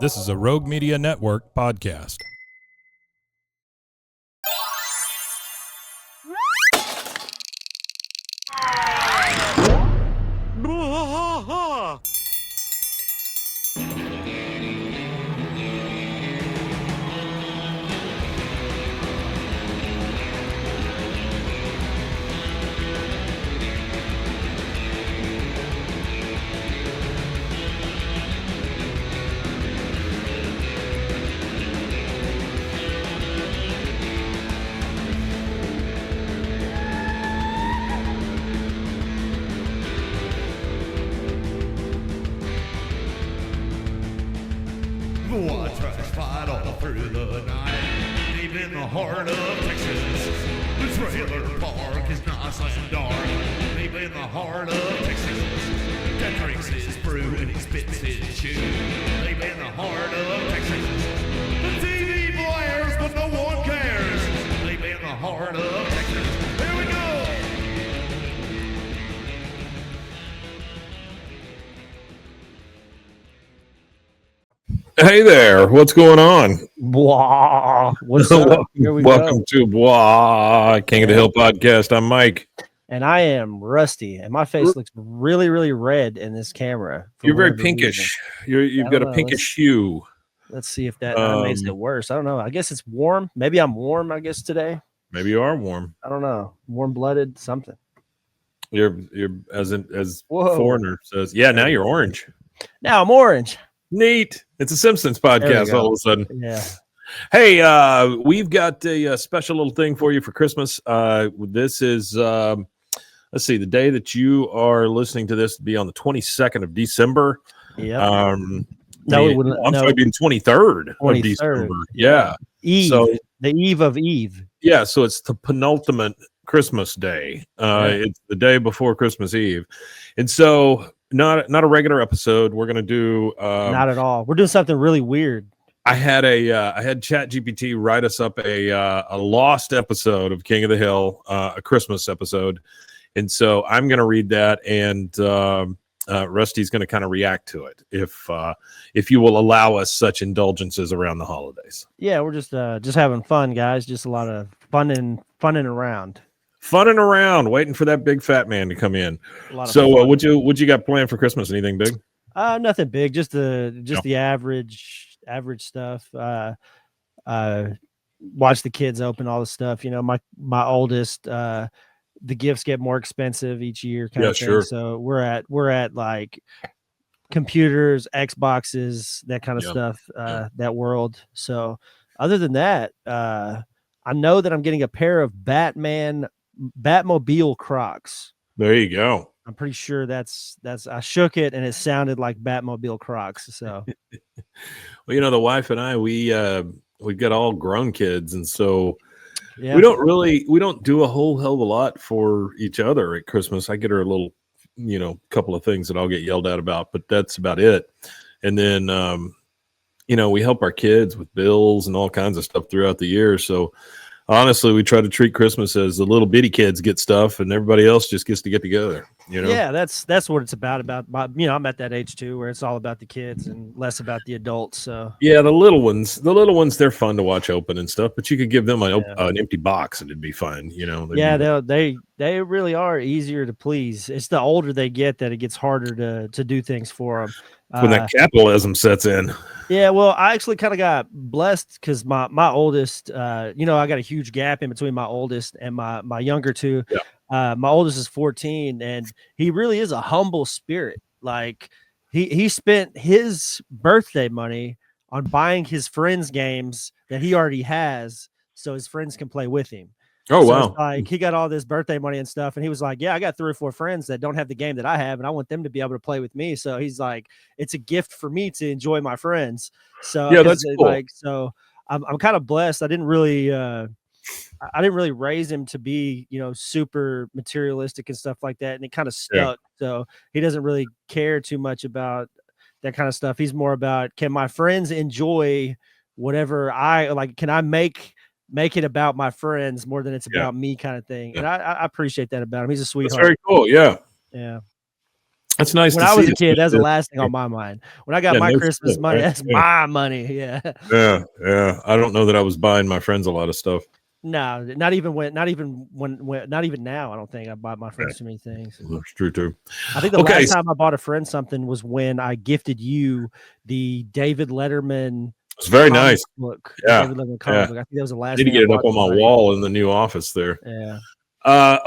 This is a Rogue Media Network podcast. Watch us fight all through the night, deep in the heart of Texas. The trailer park is nice and dark, deep in the heart of Texas. Cat drinks his brew and he spits his chew, deep in the heart of Texas. The TV blares, but no one cares, deep in the heart of Texas. Here we go! Hey there, what's going on? Blah. What's up? Here we Welcome go. to Blah King of the Hill podcast. I'm Mike. And I am Rusty, and my face looks really, really red in this camera. for You're very whatever reason. pinkish. You've I got don't a know. pinkish hue. Let's see if that makes it worse. I don't know. I guess it's warm. Maybe I'm warm, I guess, today. Maybe you are warm. I don't know. Warm-blooded, something. You're as Whoa. foreigner says. Yeah, now you're orange. Now I'm orange. Neat. It's a Simpsons podcast go. all of a sudden. Yeah. Hey, we've got a special little thing for you for Christmas. This is let's see, the day that you are listening to this will be on the 22nd of December. Yeah. No, it wouldn't. I'm No, sorry, it'd be the 23rd of 23rd. December. Yeah. Eve. So The eve of Eve. yeah, so it's the penultimate Christmas day. It's the day before Christmas Eve, and so not a regular episode. We're gonna do. Not at all. We're doing something really weird. I had ChatGPT write us up a lost episode of King of the Hill, a Christmas episode, and so I'm gonna read that, and Rusty's gonna kind of react to it if you will allow us such indulgences around the holidays. Yeah, we're just having fun, guys. Just a lot of funning around. Funning around, waiting for that big fat man to come in. A lot of So, fun. what you got planned for Christmas? Anything big? Nothing big, just the average stuff. Watch the kids open all the stuff. You know, my oldest, the gifts get more expensive each year, kind of thing. Sure. So we're at like computers, Xboxes, that kind of stuff, that world. So other than that, I know that I'm getting a pair of Batmobile Crocs. There you go. I'm pretty sure that's I shook it and it sounded like Batmobile Crocs. So Well, the wife and I, we've got all grown kids, and so yeah. we don't do a whole hell of a lot for each other at Christmas. I get her a little, couple of things that I'll get yelled at about, but that's about it. And then, we help our kids with bills and all kinds of stuff throughout the year. So honestly, we try to treat Christmas as the little bitty kids get stuff and everybody else just gets to get together, Yeah, that's what it's about. I'm at that age too, where it's all about the kids and less about the adults. So yeah, the little ones, they're fun to watch open and stuff, but you could give them an empty box and it'd be fine. Yeah, they really are easier to please. It's the older they get that it gets harder to do things for them. When that capitalism sets in. Yeah, well, I actually kind of got blessed because my oldest, I got a huge gap in between my oldest and my younger two. Yeah. My oldest is 14, and he really is a humble spirit. Like he spent his birthday money on buying his friends games that he already has, so his friends can play with him. Oh, So wow. it's like he got all this birthday money and stuff, and he was like, "Yeah, I got 3 or 4 friends that don't have the game that I have, and I want them to be able to play with me." So he's like, "It's a gift for me to enjoy my friends." So Yeah, that's cool. So I'm kind of blessed. I didn't really raise him to be super materialistic and stuff like that, and it kind of stuck. So he doesn't really care too much about that kind of stuff. He's more about, can my friends enjoy whatever I like? Can I make it about my friends more than it's about me, kind of thing. And I appreciate that about him. He's a sweetheart. That's very cool. Yeah. Yeah. That's nice When to I see. was a kid, that's the last thing on my mind. When I got my no Christmas shit, money, right? that's my money. Yeah. Yeah. I don't know that I was buying my friends a lot of stuff. No, not even now. I don't think I bought my friends too many things. That's true too. I think the Okay, last time I bought a friend something was when I gifted you the David Letterman it's very comic nice. book. The Yeah, David Letterman yeah. comic book. I think that was the I last need to thing I get it up bought on my somebody. wall in the new office there. Yeah.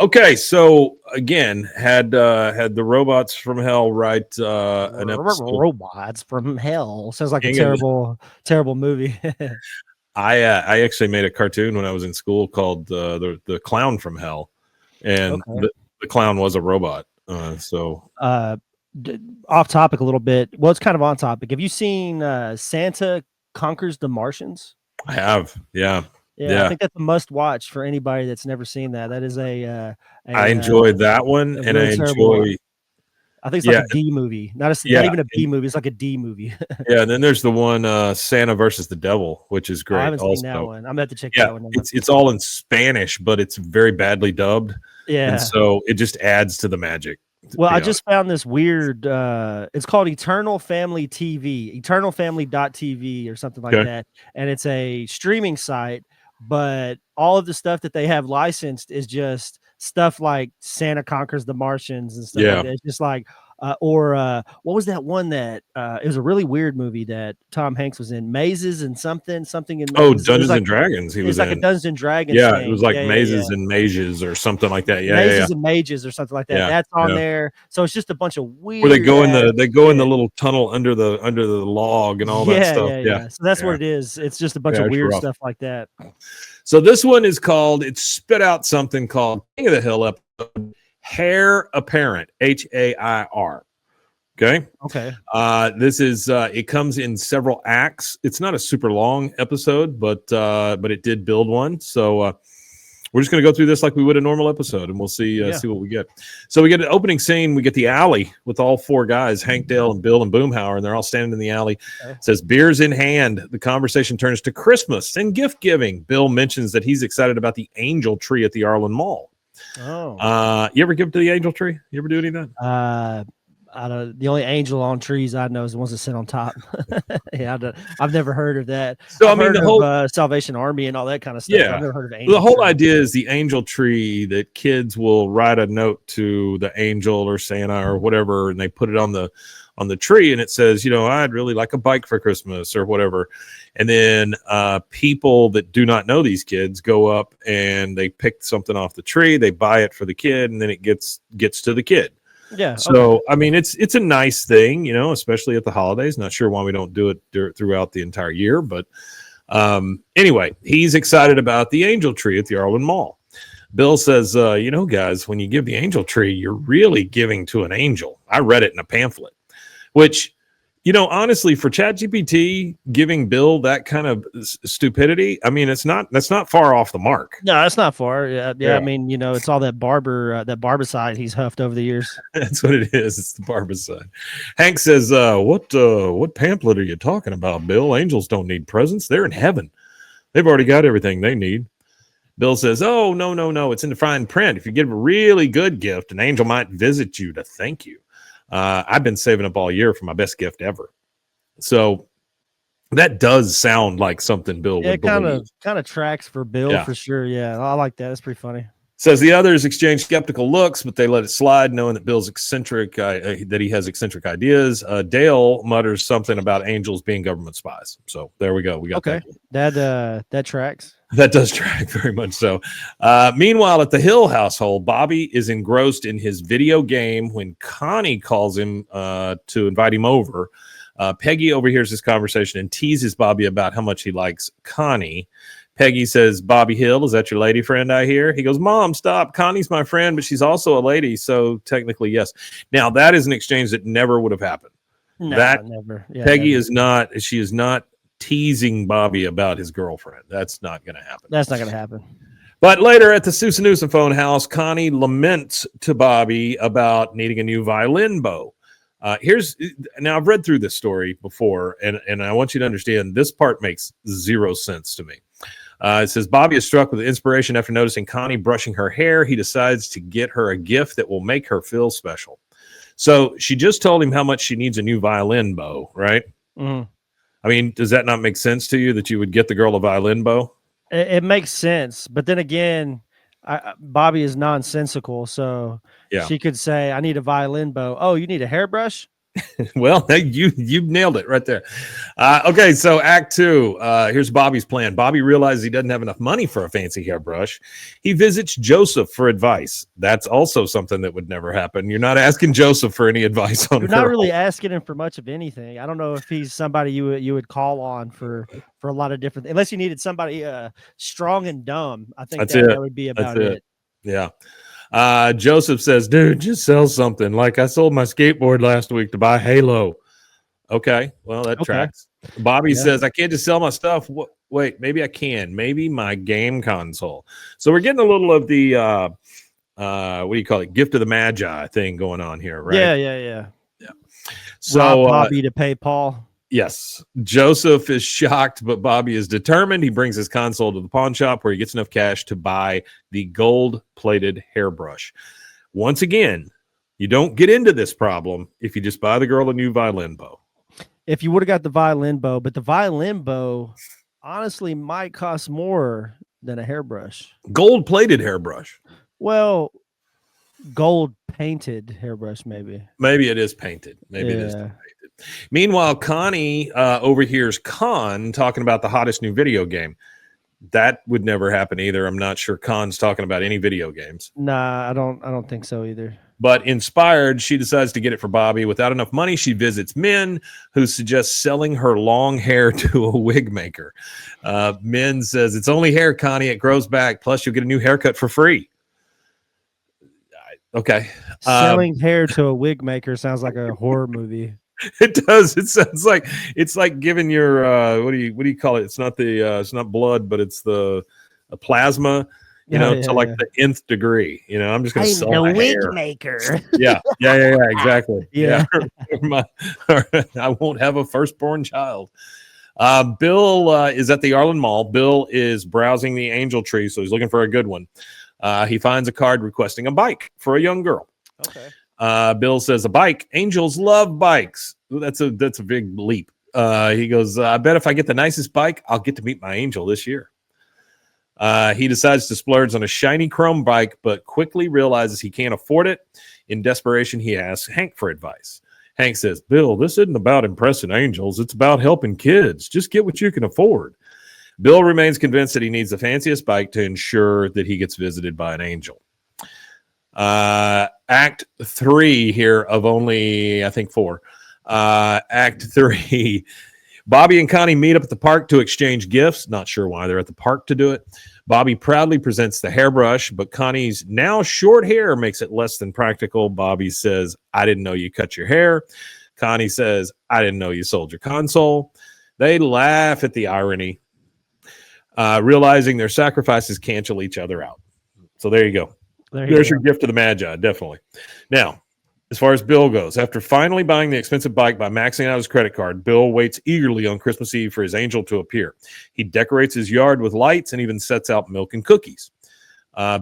Okay, so again, had the robots from hell write an episode. Robots from hell sounds like a King of terrible movie. I actually made a cartoon when I was in school called the Clown from Hell, and Okay. the clown was a robot. So Off topic a little bit. Well, it's kind of on topic. Have you seen Santa Conquers the Martians? I have, yeah. Yeah, I think that's a must watch for anybody that's never seen that. That is I enjoyed that one, a and I really terrible one. enjoy. I think it's like Yeah, a D movie, not yeah, even a B movie. It's like a D movie. yeah. And then there's the one Santa versus the Devil, which is Oh, I great. haven't seen that Also, one. I'm gonna have to check yeah, that one out. it's all in Spanish, but it's very badly dubbed, and Yeah. so it just adds to the magic. Well, I just found this weird it's called Eternal Family TV, eternalfamily.tv or something like Okay. that. And it's a streaming site, but all of the stuff that they have licensed is just stuff like Santa Conquers the Martians and stuff Yeah. like that. It's just like what was that one that it was a really weird movie that Tom Hanks was in, Mazes and something in Oh, Mazes. Dungeons and Dragons. He was like a in. Dungeons and Dragons Yeah, thing. it was like Yeah, Mazes and Mages or something like that. Yeah, Mazes and Mages or something like that. Yeah, That's on yeah. there. So it's just a bunch of weird. Where they go in the shit. little tunnel under the log and all that stuff. Yeah. So that's what it is. It's just a bunch of it's weird rough. stuff like that. So this one is called. It spit out something called King of the Hill episode. Hair Apparent. HAIR. Okay. This is it comes in several acts. It's not a super long episode, but it did build one. So we're just going to go through this like we would a normal episode, and we'll see what we get. So we get an opening scene. We get the alley with all four guys, Hank, Dale, and Bill and Boomhauer, and they're all standing in the alley. It says beers in hand. The conversation turns to Christmas and gift giving. Bill mentions that he's excited about the angel tree at the Arlen Mall. Oh, you ever give to the angel tree? You ever do any of that? The only angel on trees I know is the ones that sit on top. I've never heard of that. So I've I mean, heard the whole of Salvation Army and all that kind of stuff. Yeah. I've never heard of angel. The whole tree. idea is the angel tree that kids will write a note to the angel or Santa or whatever, and they put it on the tree, and it says, I'd really like a bike for Christmas or whatever. And then people that do not know these kids go up and they pick something off the tree, they buy it for the kid, and then it gets to the kid. Yeah. So I mean, it's a nice thing, especially at the holidays. Not sure why we don't do it throughout the entire year, but anyway, he's excited about the angel tree at the Arlen Mall. Bill says, guys, when you give the angel tree, you're really giving to an angel. I read it in a pamphlet, which, honestly, for ChatGPT giving Bill that kind of stupidity, I mean, that's not far off the mark. No, that's not far. Yeah. I mean, it's all that barbicide he's huffed over the years. That's what it is. It's the barbicide. Hank says, what pamphlet are you talking about, Bill? Angels don't need presents. They're in heaven. They've already got everything they need. Bill says, oh, no. It's in the fine print. If you give a really good gift, an angel might visit you to thank you. I've been saving up all year for my best gift ever. So that does sound like something Bill would believe. Kind of tracks for Bill for sure. Yeah, I like that. That's pretty funny. Says the others exchange skeptical looks, but they let it slide, knowing that Bill's eccentric, that he has eccentric ideas. Dale mutters something about angels being government spies. So there we go. We got that tracks. That does track very much so. Meanwhile, at the Hill household, Bobby is engrossed in his video game when Connie calls him to invite him over. Peggy overhears this conversation and teases Bobby about how much he likes Connie. Peggy says, Bobby Hill, is that your lady friend I hear? He goes, Mom, stop. Connie's my friend, but she's also a lady, so technically, yes. Now, that is an exchange that never would have happened. No, never. Yeah, Peggy never. is not teasing Bobby about his girlfriend. That's not going to happen. That's not going to happen. But later at the Susan phone house, Connie laments to Bobby about needing a new violin bow. Now I've read through this story before, and I want you to understand this part makes zero sense to me. It says Bobby is struck with inspiration after noticing Connie brushing her hair. He decides to get her a gift that will make her feel special. So she just told him how much she needs a new violin bow, right? Mhm. I mean, does that not make sense to you that you would get the girl a violin bow? It makes sense, but then again, Bobby is nonsensical, so Yeah. she could say, "I need a violin bow." Oh, you need a hairbrush? Well, you nailed it right there. Okay, so Act 2. Here's Bobby's plan. Bobby realizes he doesn't have enough money for a fancy hairbrush. He visits Joseph for advice. That's also something that would never happen. You're not asking Joseph for any advice on You're not her. really asking him for much of anything. I don't know if he's somebody you would call on for a lot of different, unless you needed somebody strong and dumb. I think That's that it. would be That's about it. Yeah. Joseph says, dude, just sell something. Like I sold my skateboard last week to buy Halo. Okay, well, that Okay. tracks. Bobby Yeah. says, I can't just sell my stuff. Wait, maybe I can. Maybe my game console. So we're getting a little of the, what do you call it? Gift of the Magi thing going on here, right? Yeah. So, Rob Bobby to pay Paul. yes, Joseph is shocked, but Bobby is determined. He brings his console to the pawn shop where he gets enough cash to buy the gold-plated hairbrush. Once again, you don't get into this problem if you just buy the girl a new violin bow. If you would have got the violin bow, but the violin bow honestly might cost more than a hairbrush. Gold-plated hairbrush. Well, gold painted hairbrush, maybe. Maybe it is painted. Maybe it is painted. Meanwhile, Connie overhears Con talking about the hottest new video game. That would never happen either. I'm not sure Con's talking about any video games. Nah, I don't think so either. But inspired, she decides to get it for Bobby. Without enough money, she visits Min, who suggests selling her long hair to a wig maker. Min says, it's only hair, Connie. It grows back. Plus, you'll get a new haircut for free. Okay. Selling hair to a wig maker sounds like a horror movie. It does. It sounds like it's like giving your what do you call it? It's not it's not blood, but it's the plasma. To like the nth degree. I'm just going to sell my wig hair. maker. Yeah, exactly. Yeah. I won't have a firstborn child. Bill is at the Arlen Mall. Bill is browsing the angel tree, so he's looking for a good one. He finds a card requesting a bike for a young girl. Okay. Bill says, a bike. Angels love bikes. Ooh, that's a big leap. He goes, I bet if I get the nicest bike, I'll get to meet my angel this year. He decides to splurge on a shiny chrome bike, but quickly realizes he can't afford it. In desperation, he asks Hank for advice. Hank says, Bill, this isn't about impressing angels. It's about helping kids. Just get what you can afford. Bill remains convinced that he needs the fanciest bike to ensure that he gets visited by an angel. Act 3 here of only, I think, 4. Act 3. Bobby and Connie meet up at the park to exchange gifts. Not sure why they're at the park to do it. Bobby proudly presents the hairbrush, but Connie's now short hair makes it less than practical. Bobby says, I didn't know you cut your hair. Connie says, I didn't know you sold your console. They laugh at the irony, realizing their sacrifices cancel each other out. So there you go. There's your gift to the Magi, definitely. Now, as far as Bill goes, after finally buying the expensive bike by maxing out his credit card, Bill waits eagerly on Christmas Eve for his angel to appear. He decorates his yard with lights and even sets out milk and cookies.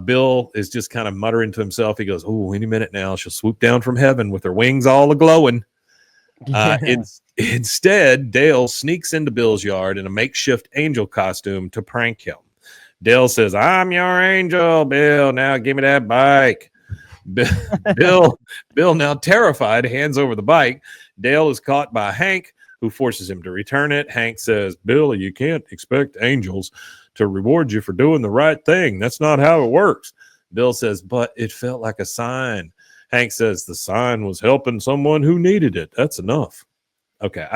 Bill is just kind of muttering to himself. He goes, oh, any minute now, she'll swoop down from heaven with her wings all a-glowing. Instead, Dale sneaks into Bill's yard in a makeshift angel costume to prank him. Dale says, I'm your angel, Bill. Now give me that bike. Bill, now terrified, hands over the bike. Dale is caught by Hank, who forces him to return it. Hank says, Bill, you can't expect angels to reward you for doing the right thing. That's not how it works. Bill says, but it felt like a sign. Hank says, the sign was helping someone who needed it. That's enough. Okay.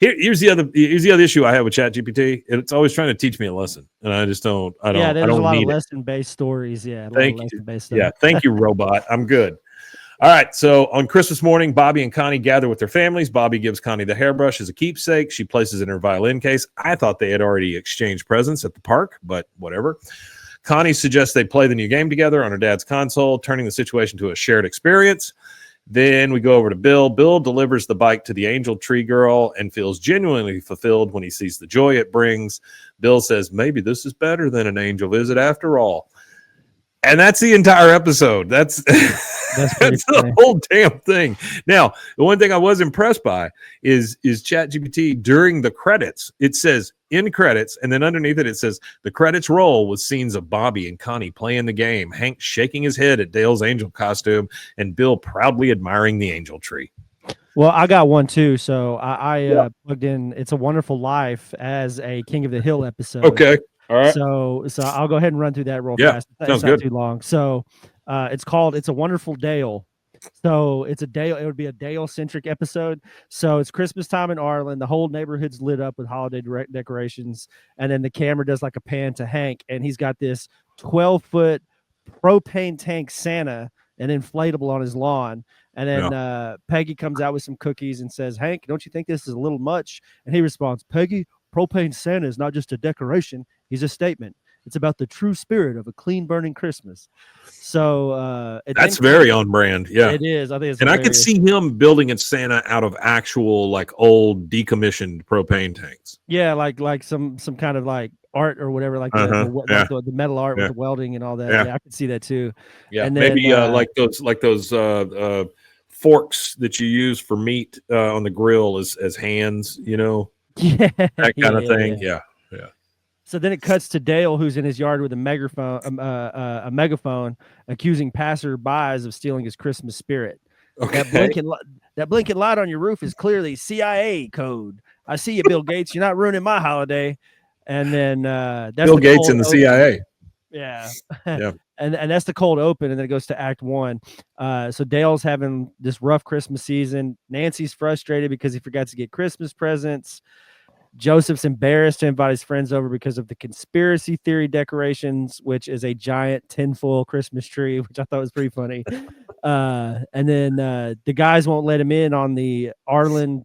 Here's the other issue I have with ChatGPT. It's always trying to teach me a lesson, and I just don't. Yeah, there's a lot of lesson-based stories. Yeah, thank you, robot. I'm good. All right. So on Christmas morning, Bobby and Connie gather with their families. Bobby gives Connie the hairbrush as a keepsake. She places it in her violin case. I thought they had already exchanged presents at the park, but whatever. Connie suggests they play the new game together on her dad's console, turning the situation to a shared experience. Then we go over to Bill. Bill delivers the bike to the angel tree girl and feels genuinely fulfilled when he sees the joy it brings. Bill says, maybe this is better than an angel visit after all. And that's the entire episode. That's That's pretty that's the whole damn thing. Now, the one thing I was impressed by is ChatGPT during the credits. It says in credits, and then underneath it says the credits roll with scenes of Bobby and Connie playing the game, Hank shaking his head at Dale's angel costume, and Bill proudly admiring the angel tree. Well, I got one too. So I plugged in "It's a Wonderful Life" as a King of the Hill episode. Okay. All right. So I'll go ahead and run through that real fast. Sounds It's not good. too long. So it's called "It's a Wonderful Dale." So it's a Dale. It would be a Dale-centric episode. So it's Christmas time in Arlen. The whole neighborhood's lit up with holiday decorations, and then the camera does like a pan to Hank, and he's got this 12-foot propane tank Santa, an inflatable on his lawn. And then Peggy comes out with some cookies and says, "Hank, don't you think this is a little much?" And he responds, "Peggy, propane Santa is not just a decoration. He's a statement. It's about the true spirit of a clean burning Christmas." So that's very on brand. Yeah, it is. I think it's and hilarious. I could see him building a Santa out of actual like old decommissioned propane tanks. Yeah, like some kind of like art or whatever, like the metal art with the welding and all that. Yeah, I could see that too. Yeah, and maybe then, like those forks that you use for meat on the grill as hands, yeah, that kind of thing. Yeah. So then it cuts to Dale, who's in his yard with a megaphone, accusing passerbys of stealing his Christmas spirit. Okay. That blinking light on your roof is clearly CIA code. I see you, Bill Gates. You're not ruining my holiday. And then that's Bill Gates and the CIA. Yeah. Yeah. And that's the cold open, and then it goes to Act 1. So Dale's having this rough Christmas season. Nancy's frustrated because he forgot to get Christmas presents. Joseph's embarrassed to invite his friends over because of the conspiracy theory decorations, which is a giant tinfoil Christmas tree, which I thought was pretty funny. And then the guys won't let him in on the Arlen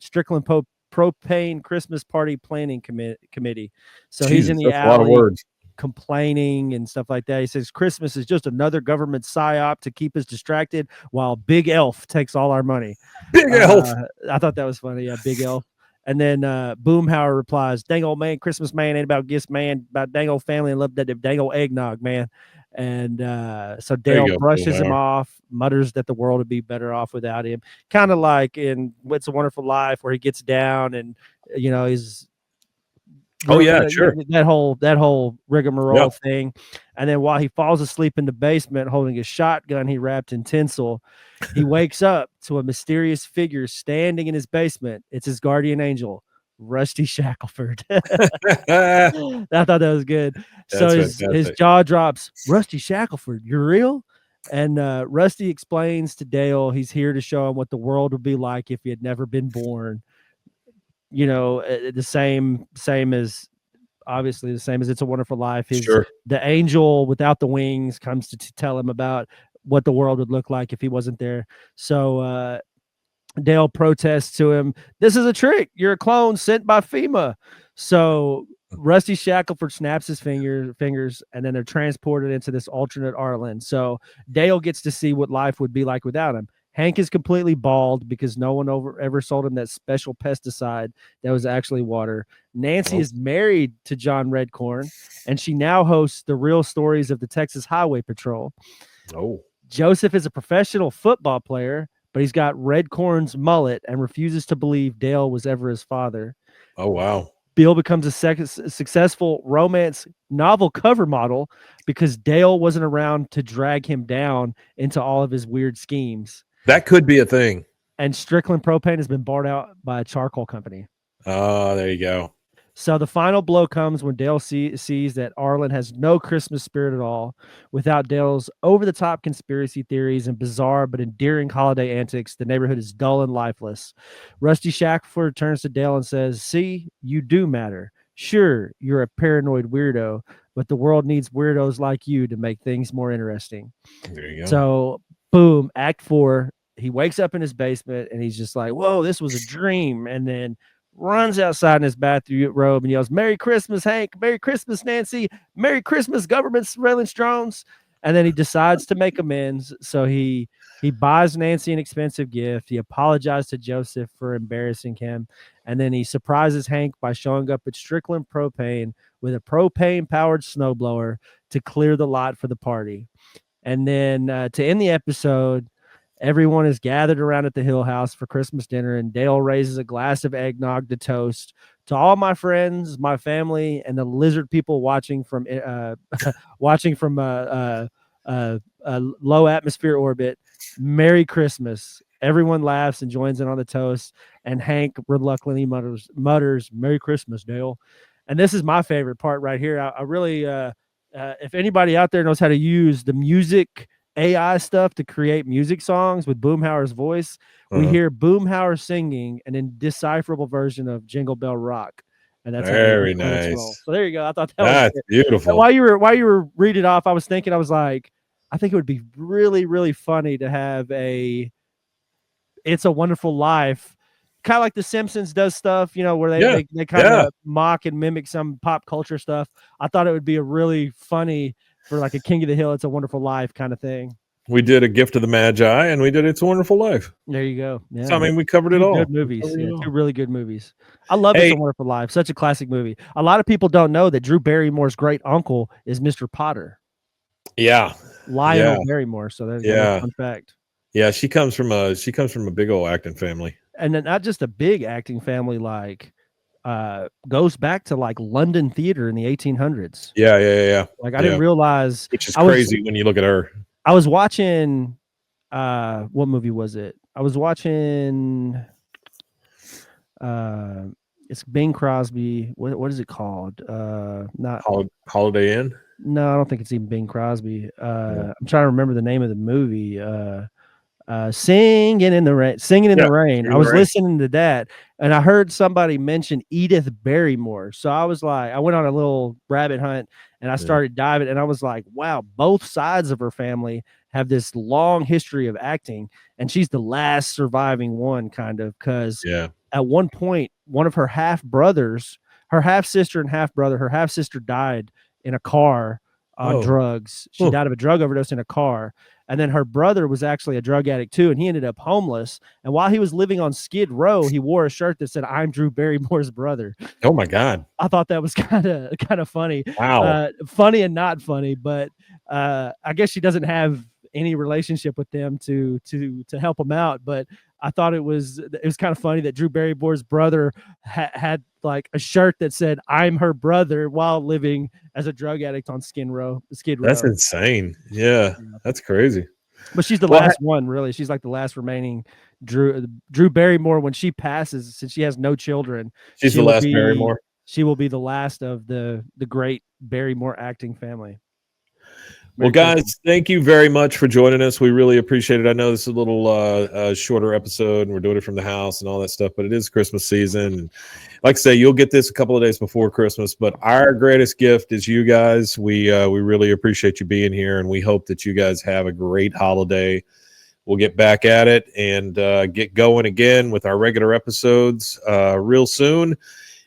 Strickland propane Christmas party planning committee. So he's in the alley. A lot of words. Complaining and stuff like that. He says Christmas is just another government psyop to keep us distracted while Big Elf takes all our money. Big Elf. I thought that was funny. Yeah, Big Elf. And then Boomhauer replies, "Dang old man, Christmas man ain't about gifts, man. About dang old family and love that dang old eggnog, man." And so Dale brushes him off, mutters that the world would be better off without him. Kind of like in "It's a Wonderful Life," where he gets down and he's sure. That whole rigmarole thing. And then while he falls asleep in the basement holding a shotgun he wrapped in tinsel, he wakes up to a mysterious figure standing in his basement. It's his guardian angel, Rusty Shackelford. I thought that was good. That's so his jaw drops. "Rusty Shackelford, you're real?" And Rusty explains to Dale he's here to show him what the world would be like if he had never been born. The same as obviously the same as "It's a Wonderful Life." The angel without the wings comes to tell him about what the world would look like if he wasn't there. So Dale protests to him, "This is a trick. You're a clone sent by FEMA." So Rusty Shackelford snaps his fingers, and then they're transported into this alternate Arlen. So Dale gets to see what life would be like without him. Hank is completely bald because no one ever sold him that special pesticide that was actually water. Nancy is married to John Redcorn, and she now hosts the Real Stories of the Texas Highway Patrol. Oh. Joseph is a professional football player, but he's got Redcorn's mullet and refuses to believe Dale was ever his father. Oh, wow. Bill becomes a successful romance novel cover model because Dale wasn't around to drag him down into all of his weird schemes. That could be a thing. And Strickland Propane has been bought out by a charcoal company. Oh, there you go. So the final blow comes when Dale sees that Arlen has no Christmas spirit at all. Without Dale's over-the-top conspiracy theories and bizarre but endearing holiday antics, the neighborhood is dull and lifeless. Rusty Shackelford turns to Dale and says, "See, you do matter. Sure, you're a paranoid weirdo, but the world needs weirdos like you to make things more interesting." There you go. So, boom, Act 4. He wakes up in his basement and he's just like, "Whoa, this was a dream." And then runs outside in his bathrobe and yells, "Merry Christmas, Hank. Merry Christmas, Nancy. Merry Christmas, government surveillance drones." And then he decides to make amends. So he buys Nancy an expensive gift. He apologized to Joseph for embarrassing him. And then he surprises Hank by showing up at Strickland Propane with a propane-powered snowblower to clear the lot for the party. And then to end the episode, everyone is gathered around at the Hill House for Christmas dinner, and Dale raises a glass of eggnog to toast to all my friends, my family, and the lizard people watching from low atmosphere orbit. Merry Christmas. Everyone laughs and joins in on the toast, and Hank reluctantly mutters, Merry Christmas, Dale. And this is my favorite part right here. I really, if anybody out there knows how to use the music AI stuff to create music songs with Boomhauer's voice, we hear Boomhauer singing an indecipherable version of Jingle Bell Rock. And that's very how the roll. nice. So there you go. I thought That's was beautiful. And while you were reading it off, I was thinking, I was like, I think it would be really, really funny to have It's a Wonderful Life, kind of like The Simpsons does stuff, where they kind of mock and mimic some pop culture stuff. I thought it would be a really funny for like a King of the Hill, It's a Wonderful Life kind of thing. We did A Gift of the Magi, and we did It's a Wonderful Life. There you go. Yeah. So, I mean, we covered it all. Good movies. Two really good movies. I love It's a Wonderful Life. Such a classic movie. A lot of people don't know that Drew Barrymore's great uncle is Mr. Potter. Yeah. Lionel Barrymore. So that's a fun fact. Yeah, she comes from a big old acting family. And then not just a big acting family, like goes back to like London theater in the 1800s. Yeah. Like I didn't realize, which is crazy when you look at her. I was watching what movie was it? I was watching it's Bing Crosby. What is it called? Not Holiday Inn? No, I don't think it's even Bing Crosby. I'm trying to remember the name of the movie. Singing in the Rain. I was listening to that, and I heard somebody mention Edith Barrymore. So I was like, I went on a little rabbit hunt, and I started diving, and I was like, wow, both sides of her family have this long history of acting, and she's the last surviving one, kind of, because at one point, one of her half brothers, her half sister and half brother, her half sister died in a car on drugs. She died of a drug overdose in a car. And then her brother was actually a drug addict too, and he ended up homeless. And while he was living on Skid Row, he wore a shirt that said, "I'm Drew Barrymore's brother." Oh my God! I thought that was kind of funny. Wow, funny and not funny, but I guess she doesn't have any relationship with them to help him out. But I thought it was kind of funny that Drew Barrymore's brother had like a shirt that said, "I'm her brother," while living as a drug addict on Skid Row. That's insane. Yeah, that's crazy. But she's the last one, really. She's like the last remaining Drew Barrymore. When she passes, since she has no children, she's the last Barrymore. She will be the last of the great Barrymore acting family. Well, guys, thank you very much for joining us. We really appreciate it. I know this is a little shorter episode, and we're doing it from the house and all that stuff, but it is Christmas season. And like I say, you'll get this a couple of days before Christmas, but our greatest gift is you guys. We really appreciate you being here, and we hope that you guys have a great holiday. We'll get back at it and get going again with our regular episodes real soon.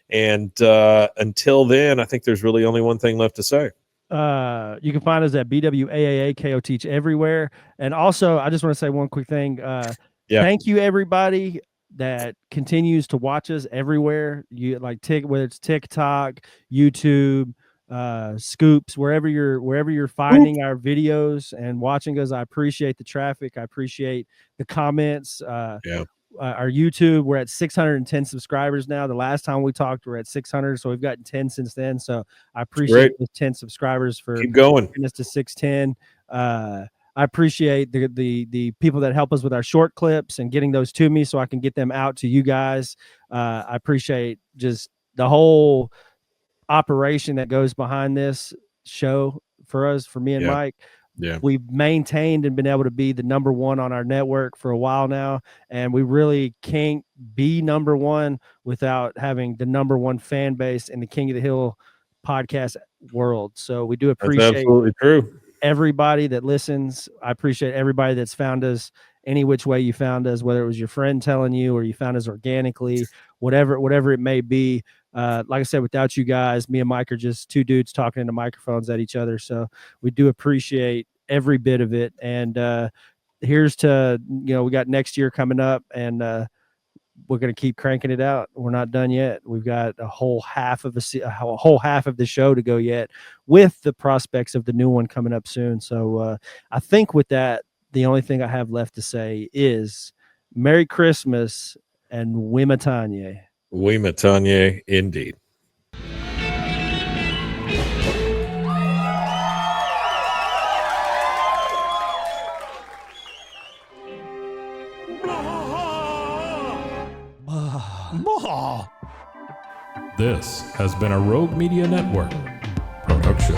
And until then, I think there's really only one thing left to say. You can find us at BWAAA KO Teach everywhere. And also, I just want to say one quick thing. Thank you, everybody that continues to watch us everywhere. You like whether it's TikTok, YouTube, Scoops, wherever you're finding our videos and watching us. I appreciate the traffic. I appreciate the comments. Our YouTube, we're at 610 subscribers now. The last time we talked, we're at 600, so we've gotten 10 since then. So I appreciate the 10 subscribers for keep going us to 610. I appreciate the people that help us with our short clips and getting those to me so I can get them out to you guys. I appreciate just the whole operation that goes behind this show for me and Mike. We've maintained and been able to be the number one on our network for a while now, and we really can't be number one without having the number one fan base in the King of the Hill podcast world. So we do appreciate absolutely true. Everybody that listens. I appreciate everybody that's found us any which way you found us, whether it was your friend telling you or you found us organically, whatever it may be. Like I said, without you guys, me and Mike are just two dudes talking into microphones at each other. So we do appreciate every bit of it. And here's to, we got next year coming up, and we're going to keep cranking it out. We're not done yet. We've got a whole half of the show to go yet, with the prospects of the new one coming up soon. So I think with that, the only thing I have left to say is Merry Christmas and Wimatanye. Wimatanye, indeed. This has been a Rogue Media Network production.